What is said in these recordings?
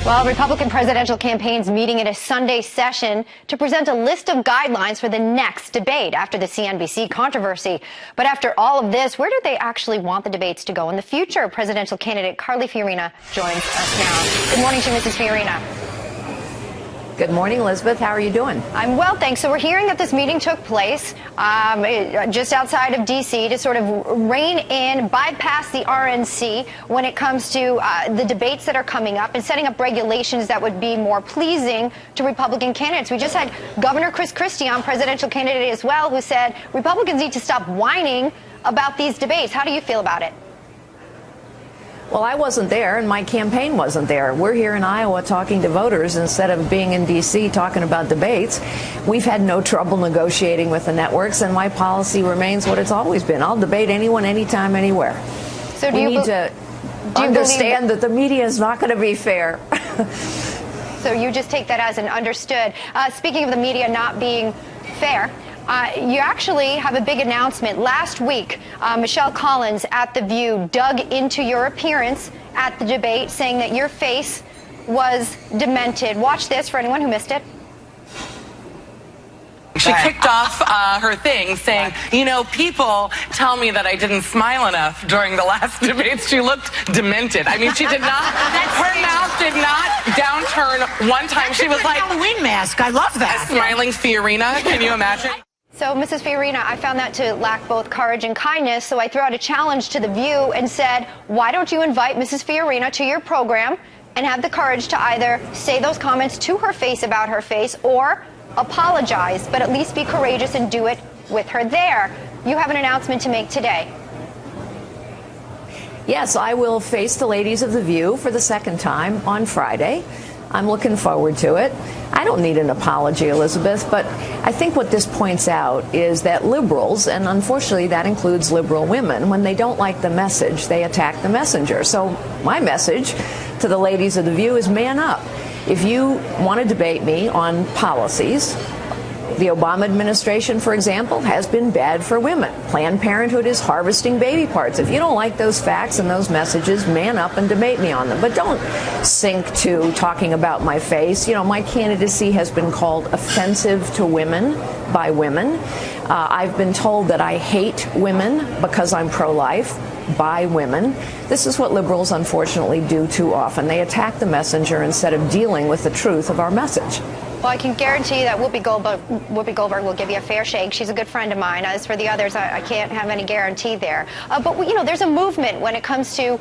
Well, Republican presidential campaigns meeting in a Sunday session to present a list of guidelines for the next debate after the CNBC controversy. But after all of this, where do they actually want the debates to go in the future? Presidential candidate Carly Fiorina joins us now. Good morning to you, Mrs. Fiorina. Good morning, Elizabeth. How are you doing? I'm well, thanks. So we're hearing that this meeting took place just outside of D.C. to sort of rein in, bypass the RNC when it comes to the debates that are coming up and setting up regulations that would be more pleasing to Republican candidates. We just had Governor Chris Christie on, presidential candidate as well, who said Republicans need to stop whining about these debates. How do you feel about it? Well, I wasn't there, and my campaign wasn't there. We're here in Iowa talking to voters instead of being in D.C. talking about debates. We've had no trouble negotiating with the networks, and my policy remains what it's always been. I'll debate anyone, anytime, anywhere. So we need to understand that the media is not going to be fair. So you just take that as an understood. Speaking of the media not being fair, you actually have a big announcement. Last week, Michelle Collins at The View dug into your appearance at the debate, saying that your face was demented. Watch this for anyone who missed it. She kicked off her thing saying, you know, people tell me that I didn't smile enough during the last debates. She looked demented. I mean, she did not, her mouth did not downturn one time. She was like, Halloween mask. I love that. A smiling Fiorina. Can you imagine? So, Mrs. Fiorina, I found that to lack both courage and kindness, so I threw out a challenge to The View and said, why don't you invite Mrs. Fiorina to your program and have the courage to either say those comments to her face about her face or apologize, but at least be courageous and do it with her there. You have an announcement to make today. Yes, I will face the ladies of The View for the second time on Friday. I'm looking forward to it. I don't need an apology, Elizabeth, but I think what this points out is that liberals, and unfortunately that includes liberal women, when they don't like the message, they attack the messenger. So my message to the ladies of The View is man up. If you want to debate me on policies, the Obama administration, for example, has been bad for women. Planned Parenthood is harvesting baby parts. If you don't like those facts and those messages, man up and debate me on them. But don't sink to talking about my face. You know, my candidacy has been called offensive to women by women. I've been told that I hate women because I'm pro-life by women. This is what liberals unfortunately do too often. They attack the messenger instead of dealing with the truth of our message. Well, I can guarantee that Whoopi Goldberg will give you a fair shake. She's a good friend of mine. As for the others, I can't have any guarantee there. But, you know, there's a movement when it comes to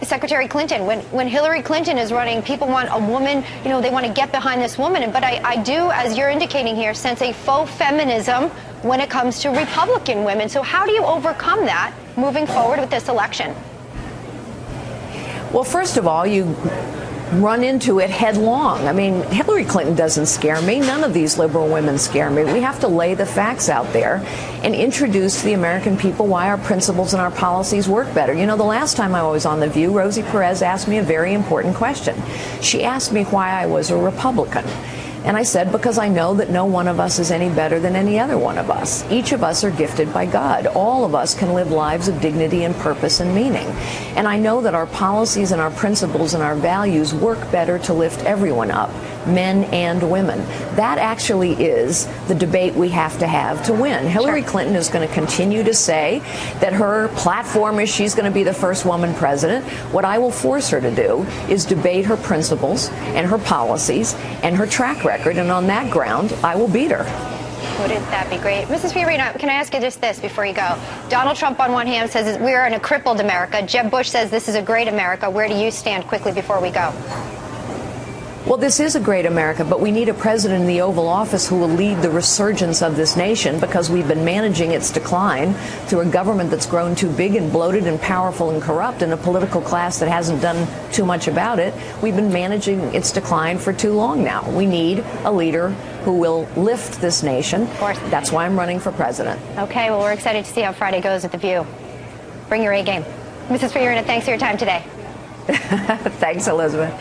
Secretary Clinton. When Hillary Clinton is running, people want a woman, you know, they want to get behind this woman. But I do, as you're indicating here, sense a faux feminism when it comes to Republican women. So how do you overcome that moving forward with this election? Well, first of all, you run into it headlong. I mean, Hillary Clinton doesn't scare me. None of these liberal women scare me. We have to lay the facts out there and introduce to the American people why our principles and our policies work better. You know, the last time I was on The View, Rosie Perez asked me a very important question. She asked me why I was a Republican. And I said, because I know that no one of us is any better than any other one of us. Each of us are gifted by God. All of us can live lives of dignity and purpose and meaning. And I know that our policies and our principles and our values work better to lift everyone up, men and women. That actually is the debate we have to win. Hillary Clinton is going to continue to say that her platform is she's going to be the first woman president. What I will force her to do is debate her principles and her policies and her track record. And on that ground, I will beat her. Wouldn't that be great? Mrs. Fiorina, can I ask you just this before you go? Donald Trump on one hand says we're in a crippled America. Jeb Bush says this is a great America. Where do you stand quickly before we go? Well, this is a great America, but we need a president in the Oval Office who will lead the resurgence of this nation, because we've been managing its decline through a government that's grown too big and bloated and powerful and corrupt, and a political class that hasn't done too much about it. We've been managing its decline for too long now. We need a leader who will lift this nation. Of course. That's why I'm running for president. Okay, well, we're excited to see how Friday goes at The View. Bring your A game. Mrs. Fiorina, thanks for your time today. Thanks, Elizabeth.